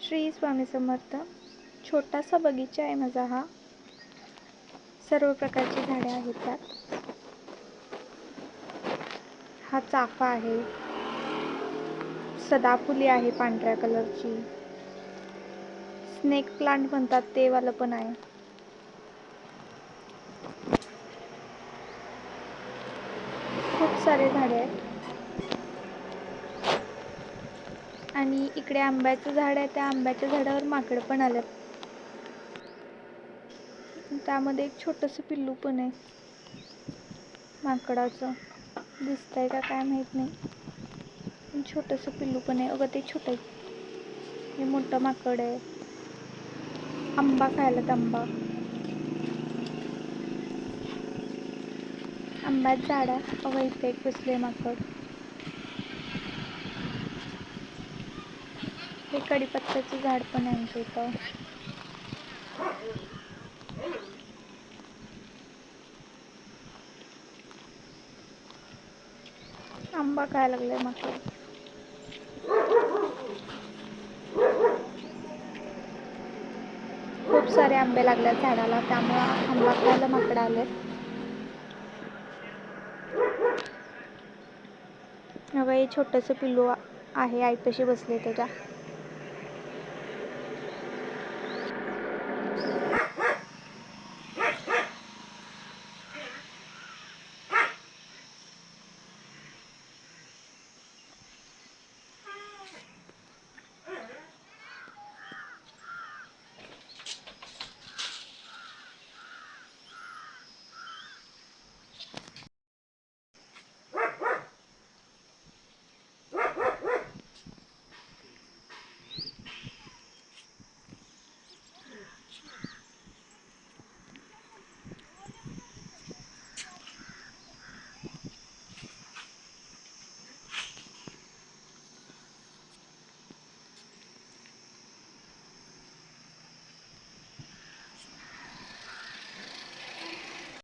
श्री स्वामी समर्थ. छोटासा बगीचा आहे माझा हा. सर्व प्रकारची झाडे आहेत त्यात. हा चाफा आहे, सदाफुली आहे पांढऱ्या कलरची, स्नेक प्लांट म्हणतात ते वालं पण आहे. खूप सारे झाडे आहेत. आणि इकडे आंब्याचं झाड आहे, त्या आंब्याच्या झाडावर माकड पण आलेत. त्यामध्ये एक छोटंसं पिल्लू पण आहे माकडाचं. दिसतंय का काय माहित नाही. छोटंसं पिल्लू पण आहे. अगं ते छोटं आहे. हे मोठं माकड आहे. आंबा खायला आंबा. आंब्याचं झाड आहे. अगं इथे एक बसले माकड. हे कडीपत्त्याचं झाड पण आहे आमच्या इथं. आंबा खायला लागलाय माकड. खूप सारे आंबे लागले झाडाला, त्यामुळे आंबा खायला माकड आले. अगं हे छोटंसं पिल्लू आहे, आईपाशी बसले त्याच्या.